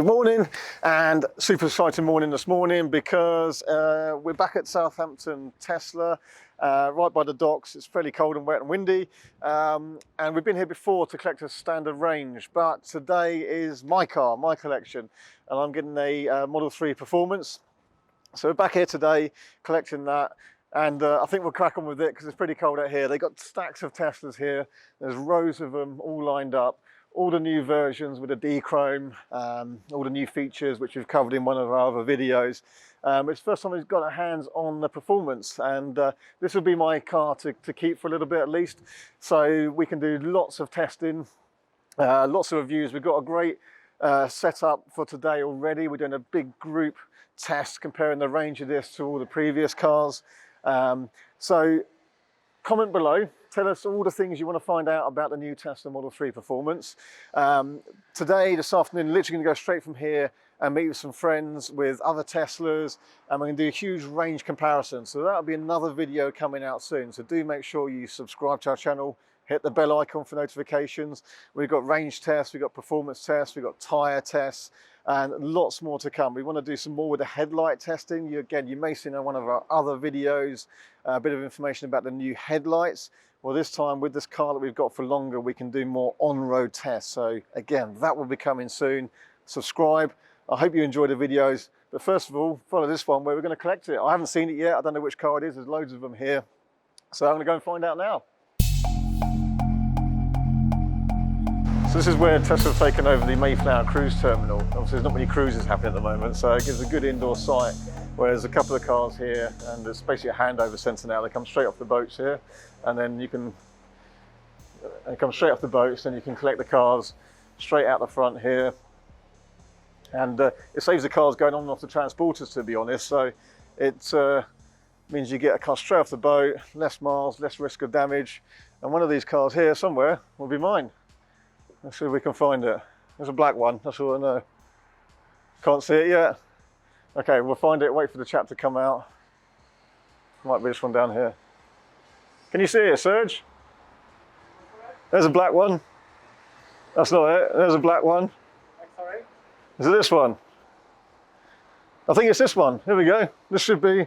Good morning, and super exciting morning this morning because we're back at Southampton Tesla, right by the docks. It's fairly cold and wet and windy, and we've been here before to collect a standard range, but today is my car, my collection, and I'm getting a Model 3 Performance. So we're back here today collecting that, and I think we'll crack on with it because it's pretty cold out here. They've got stacks of Teslas here. There's rows of them all lined up. All the new versions with the D-Chrome, all the new features which we've covered in one of our other videos. It's the first time we've got our hands on the Performance, and this will be my car to keep for a little bit at least. So we can do lots of testing, lots of reviews. We've got a great setup for today already. We're doing a big group test comparing the range of this to all the previous cars. So comment below. Tell us all the things you want to find out about the new Tesla Model 3 Performance. Today, this afternoon, literally going to go straight from here and meet with some friends with other Teslas, and we're going to do a huge range comparison. So that'll be another video coming out soon. So do make sure you subscribe to our channel, hit the bell icon for notifications. We've got range tests, we've got performance tests, we've got tyre tests, and lots more to come. We want to do some more with the headlight testing. You may see in one of our other videos a bit of information about the new headlights. Well, this time with this car that we've got for longer, we can do more on-road tests. So again, that will be coming soon. Subscribe. I hope you enjoy the videos. But first of all, follow this one where we're going to collect it. I haven't seen it yet. I don't know which car it is. There's loads of them here. So I'm going to go and find out now. So this is where Tesla have taken over the Mayflower cruise terminal. Obviously there's not many cruises happening at the moment, so it gives a good indoor site where there's a couple of cars here, and there's basically a handover centre now. They come straight off the boats here, and then you can come straight off the boats, and you can collect the cars straight out the front here. And it saves the cars going on and off the transporters, to be honest. So it means you get a car straight off the boat, less miles, less risk of damage. And one of these cars here somewhere will be mine. Let's see if we can find it. There's a black one, that's all I know. Can't see it yet. Okay, we'll find it, wait for the chap to come out. Might be this one down here. Can you see it, Serge? There's a black one. That's not it, there's a black one. Sorry? Is it this one? I think it's this one, here we go. This should be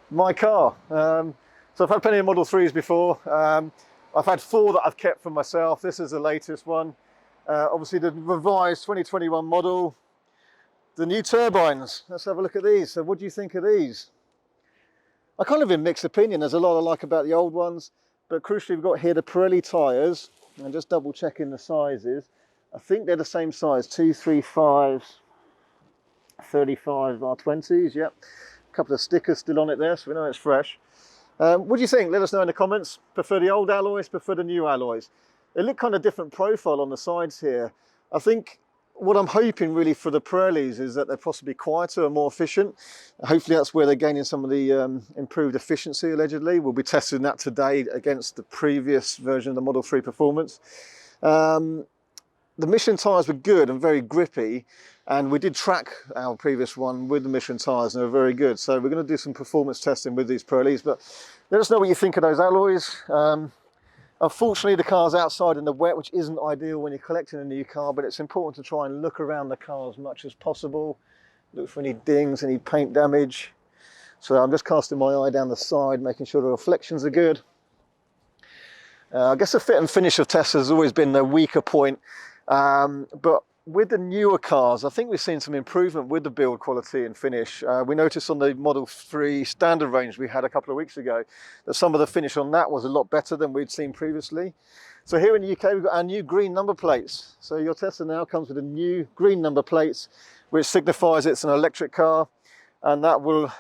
my car. So I've had plenty of Model 3s before. I've had 4 that I've kept for myself. This is the latest one. Obviously the revised 2021 model. The new turbines, let's have a look at these. So what do you think of these? I kind of in mixed opinion. There's a lot I like about the old ones, but crucially we've got here the Pirelli tyres, and just double checking the sizes. I think they're the same size, 235s, 35 R20s, yep. A couple of stickers still on it there, so we know it's fresh. What do you think? Let us know in the comments. Prefer the old alloys, prefer the new alloys? They look kind of different profile on the sides here. I think what I'm hoping really for the Pirellis is that they're possibly quieter and more efficient. Hopefully that's where they're gaining some of the improved efficiency, allegedly. We'll be testing that today against the previous version of the Model 3 Performance. The Michelin tyres were good and very grippy, and we did track our previous one with the Michelin tyres and they were very good. So we're going to do some performance testing with these Pirellis, but let us know what you think of those alloys. Unfortunately, the car's outside in the wet, which isn't ideal when you're collecting a new car, but it's important to try and look around the car as much as possible. Look for any dings, any paint damage. So I'm just casting my eye down the side, making sure the reflections are good. I guess the fit and finish of Tesla has always been the weaker point, but with the newer cars, I think we've seen some improvement with the build quality and finish. We noticed on the Model 3 standard range we had a couple of weeks ago that some of the finish on that was a lot better than we'd seen previously. So here in the UK, we've got our new green number plates. So your Tesla now comes with a new green number plates, which signifies it's an electric car, and that will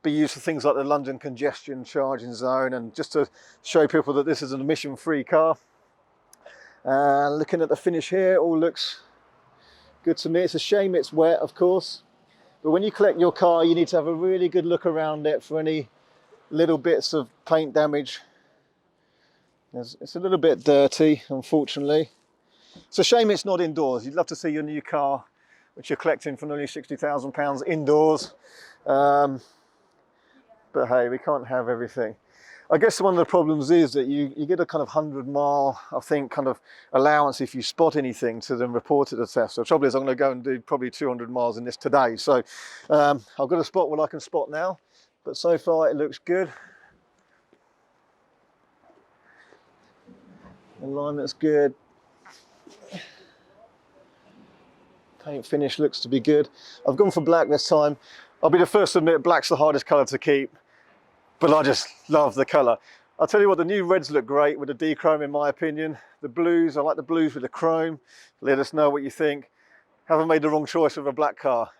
be used for things like the London congestion charging zone, and just to show people that this is an emission-free car. Looking at the finish here, all looks good to me. It's a shame it's wet, of course, but when you collect your car, you need to have a really good look around it for any little bits of paint damage. It's a little bit dirty, unfortunately. It's a shame it's not indoors. You'd love to see your new car, which you're collecting for nearly £60,000 indoors. But hey, we can't have everything. I guess one of the problems is that you get a kind of 100-mile, I think, kind of allowance if you spot anything to then report it to Tesla. The trouble is I'm going to go and do probably 200 miles in this today. So I've got to spot what I can spot now, but so far it looks good. Alignment's good. Paint finish looks to be good. I've gone for black this time. I'll be the first to admit black's the hardest colour to keep, but I just love the colour. I'll tell you what, the new reds look great with the D-chrome in my opinion. The blues, I like the blues with the chrome. Let us know what you think. Haven't made the wrong choice with a black car.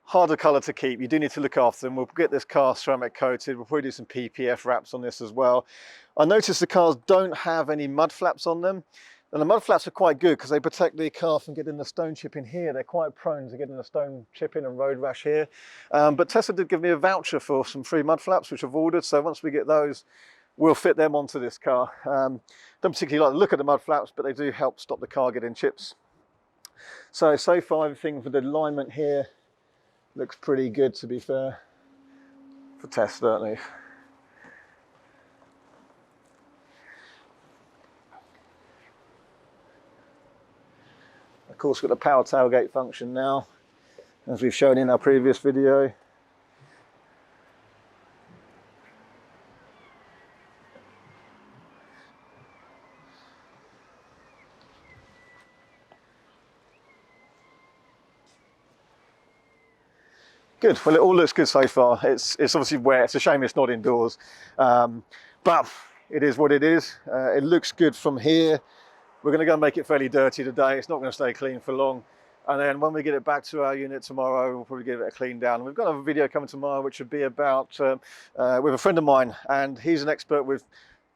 Harder colour to keep, you do need to look after them. We'll get this car ceramic coated, we'll probably do some PPF wraps on this as well. I noticed the cars don't have any mud flaps on them. And the mud flaps are quite good because they protect the car from getting the stone chip in here. They're quite prone to getting the stone chip in and road rash here. But Tesla did give me a voucher for some free mud flaps, which I've ordered. So once we get those, we'll fit them onto this car. Don't particularly like the look at the mud flaps, but they do help stop the car getting chips. So far everything for the alignment here looks pretty good, to be fair, for Tesla at least. Of course, we've got the power tailgate function now, as we've shown in our previous video. Good, well it all looks good so far. It's obviously wet, it's a shame it's not indoors, but it is what it is. It looks good from here. We're going to go and make it fairly dirty today. It's not going to stay clean for long. And then when we get it back to our unit tomorrow, we'll probably give it a clean down. We've got a video coming tomorrow, which would be about, with a friend of mine, and he's an expert with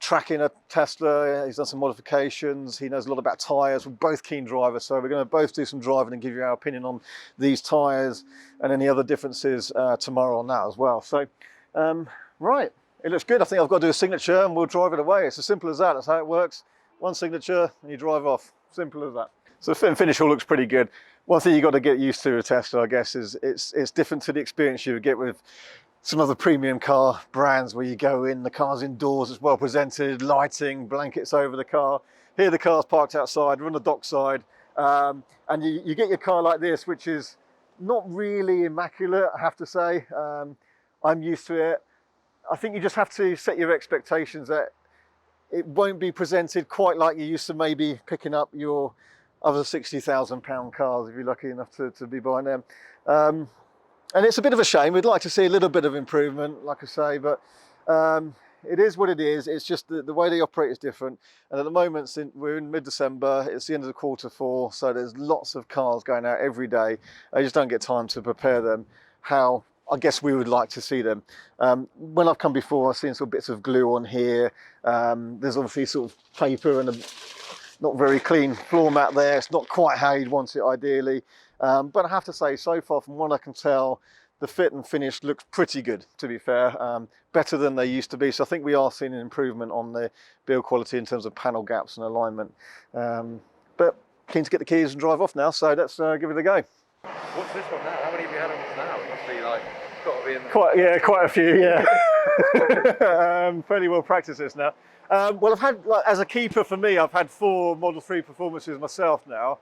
tracking a Tesla. He's done some modifications. He knows a lot about tyres. We're both keen drivers, so we're going to both do some driving and give you our opinion on these tyres and any other differences tomorrow on that as well. So, right, it looks good. I think I've got to do a signature and we'll drive it away. It's as simple as that. That's how it works. One signature and you drive off. Simple as that. So the fit and finish all looks pretty good. One thing you've got to get used to with Tesla, I guess, is it's different to the experience you would get with some other premium car brands where you go in, the car's indoors, it's well presented, lighting, blankets over the car. Here the car's parked outside, we're on the dockside, and you get your car like this, which is not really immaculate, I have to say. I'm used to it. I think you just have to set your expectations that it won't be presented quite like you used to maybe picking up your other £60,000 cars if you're lucky enough to be buying them. And it's a bit of a shame. We'd like to see a little bit of improvement, like I say, but it is what it is. It's just the way they operate is different. And at the moment, we're in mid-December, it's the end of the Q4, so there's lots of cars going out every day. I just don't get time to prepare them how I guess we would like to see them. When I've come before, I've seen sort of bits of glue on here. There's obviously sort of paper and a not very clean floor mat there. It's not quite how you'd want it ideally. But I have to say, so far from what I can tell, the fit and finish looks pretty good, to be fair. Better than they used to be. So I think we are seeing an improvement on the build quality in terms of panel gaps and alignment. But keen to get the keys and drive off now, so let's give it a go. What's this one now? How many have you had on this now? It must be like, got to be in the... quite a few, yeah. Fairly well practiced this now. Well, I've had, like, as a keeper for me, I've had 4 Model 3 performances myself now.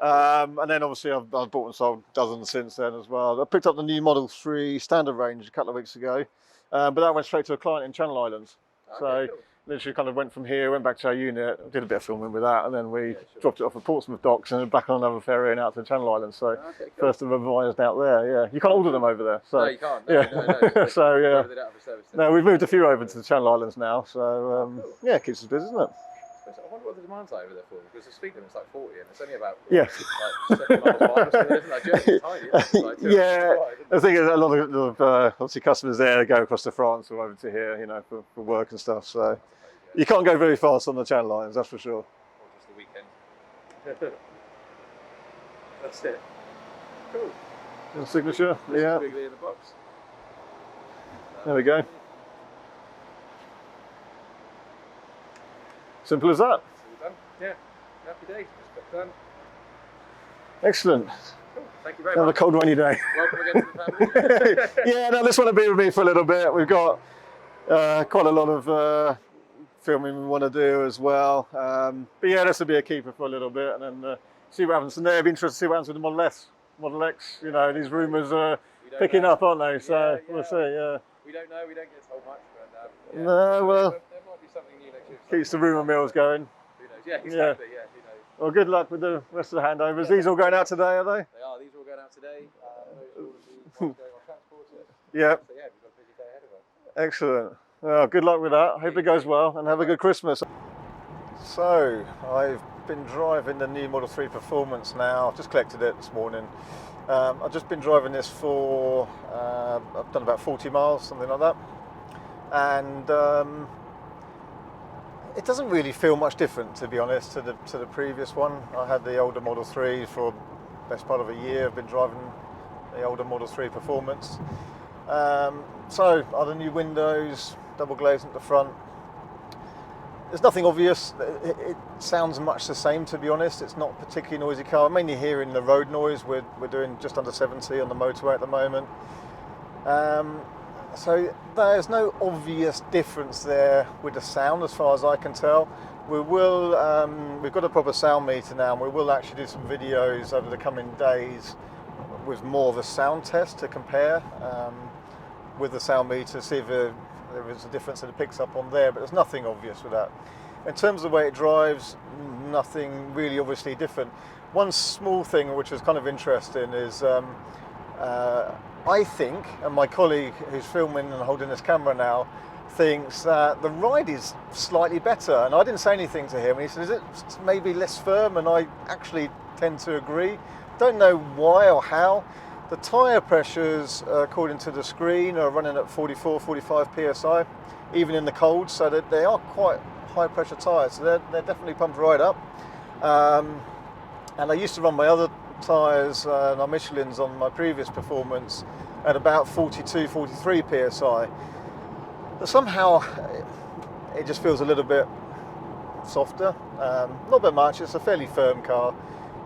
And then obviously I've bought and sold dozens since then as well. I picked up the new Model 3 standard range a couple of weeks ago, but that went straight to a client in Channel Islands. Okay, so cool. Literally kind of went from here, went back to our unit, did a bit of filming with that, and then we dropped it off at Portsmouth docks and back on another ferry and out to the Channel Islands. So cool. First of revised out there, yeah. You can't order them over there. So. No, you can't. No, yeah. No. So yeah. No, we've moved a few over to the Channel Islands now. So cool. Yeah, it keeps us busy, isn't it? I wonder what the demand's like over there for, because the speed limit's like 40 and it's only about like 7 miles per hour, isn't that Jersey's tiny, isn't it? Yeah, I think a lot of obviously customers there go across to France or over to here, you know, for work and stuff. So you can't go very fast on the Channel Islands, that's for sure. Or just the weekend. That's it. Cool. Your signature, yeah. Bigly in the box. There we go. Simple as that. All done. Yeah, happy days. Just got done. Excellent. Cool. Thank you very Another much. cold rainy day. Welcome again to the family. Yeah, no, this one will be with me for a little bit. We've got Quite a lot of filming we want to do as well. But yeah, this will be a keeper for a little bit, and then see what happens. And it'll be interesting to see what happens with the Model S, Model X. You know, these rumours are picking up, aren't they? So we'll see. Yeah. We don't know. We don't get told much, but yeah. No, well, there might be something new next year. keeps the rumour mills going. Who knows? Yeah, exactly. Yeah, who knows? Well, good luck with the rest of the handovers. These all going out today, are they? They are. These are all going out today. Those are all the ones going on transport. Yeah. So yeah, we've got a busy day ahead of us. Excellent. Well, good luck with that. Hope it goes well, and have a good Christmas. So, I've been driving the new Model 3 Performance now. Just collected it this morning. I've just been driving this for, I've done about 40 miles, something like that. And it doesn't really feel much different, to be honest, to the previous one. I had the older Model 3 for the best part of a year. I've been driving the older Model 3 Performance. So, are the new windows, double glazed at the front? There's nothing obvious. It sounds much the same, to be honest. It's not a particularly noisy car. I'm mainly hearing the road noise. We're doing just under 70 on the motorway at the moment. So there's no obvious difference there with the sound, as far as I can tell. We will. We've got a proper sound meter now, and we will actually do some videos over the coming days with more of a sound test to compare with the sound meter, see if there is a difference that it picks up on there, but there's nothing obvious with that. In terms of the way it drives, nothing really obviously different. One small thing which is kind of interesting is I think, and my colleague who's filming and holding this camera now, thinks that the ride is slightly better, and I didn't say anything to him, and he said, is it maybe less firm? And I actually tend to agree. Don't know why or how. The tyre pressures, according to the screen, are running at 44, 45 psi, even in the cold, so that they are quite high pressure tyres, so they're definitely pumped right up. And I used to run my other tyres, my Michelins on my previous Performance, at about 42, 43 psi. But somehow it just feels a little bit softer, not that much. It's a fairly firm car,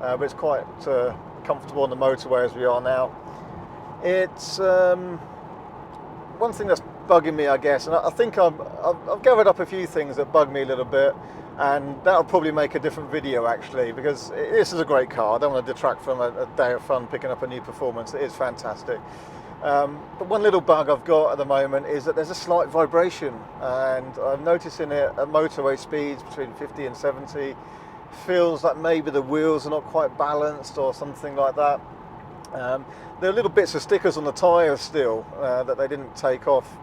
but it's quite comfortable on the motorway as we are now. It's one thing that's bugging me, I guess, and I think I've gathered up a few things that bug me a little bit, and that'll probably make a different video actually, because this is a great car. I don't want to detract from a day of fun picking up a new Performance. It is fantastic. But one little bug I've got at the moment is that there's a slight vibration, and I'm noticing it at motorway speeds between 50 and 70. Feels like maybe the wheels are not quite balanced or something like that. There are little bits of stickers on the tyres still that they didn't take off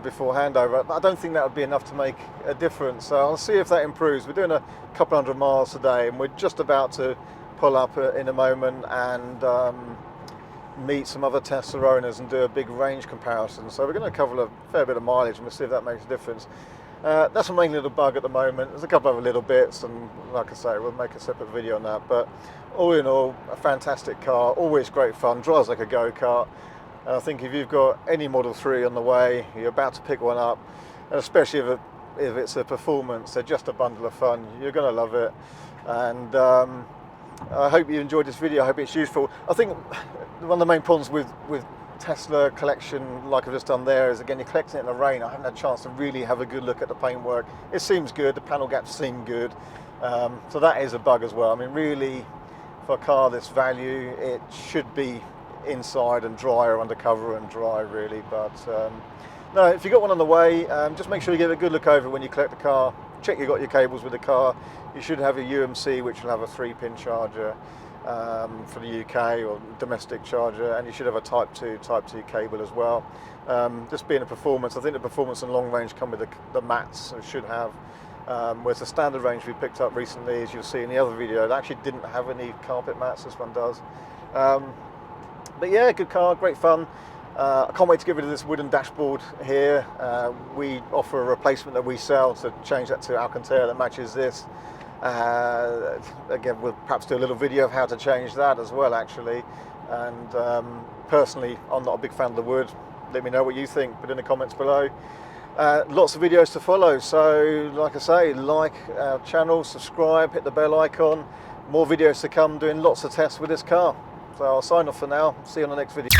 before handover. I don't think that would be enough to make a difference, so I'll see if that improves. We're doing a couple hundred miles today, and we're just about to pull up in a moment and meet some other Tesla owners and do a big range comparison. So we're going to cover a fair bit of mileage, and we'll see if that makes a difference. That's my main little bug at the moment. There's a couple other little bits, and like I say, we'll make a separate video on that. But all in all, a fantastic car, always great fun, drives like a go-kart. And I think if you've got any Model 3 on the way, you're about to pick one up, and especially if it's a Performance, they're just a bundle of fun. You're going to love it. And I hope you enjoyed this video. I hope it's useful. I think one of the main problems with Tesla collection, like I've just done there, is again, you're collecting it in the rain. I haven't had a chance to really have a good look at the paintwork. It seems good, the panel gaps seem good, so that is a bug as well. I mean, really, for a car this value, it should be inside and dry, or undercover and dry really. But no, if you've got one on the way, just make sure you give it a good look over when you collect the car. Check you've got your cables with the car. You should have your UMC, which will have a 3-pin charger for the UK, or domestic charger, and you should have a Type 2 cable as well. Just being a Performance, I think the Performance and long range come with the mats, so it should have. Whereas the standard range we picked up recently, as you'll see in the other video, it actually didn't have any carpet mats. This one does. But yeah, good car, great fun. I can't wait to get rid of this wooden dashboard here. We offer a replacement that we sell to change that to Alcantara that matches this. Again, we'll perhaps do a little video of how to change that as well, actually. And personally, I'm not a big fan of the wood. Let me know what you think, put in the comments below. Lots of videos to follow, so like I say, like our channel, subscribe, hit the bell icon. More videos to come, doing lots of tests with this car. So I'll sign off for now. See you on the next video.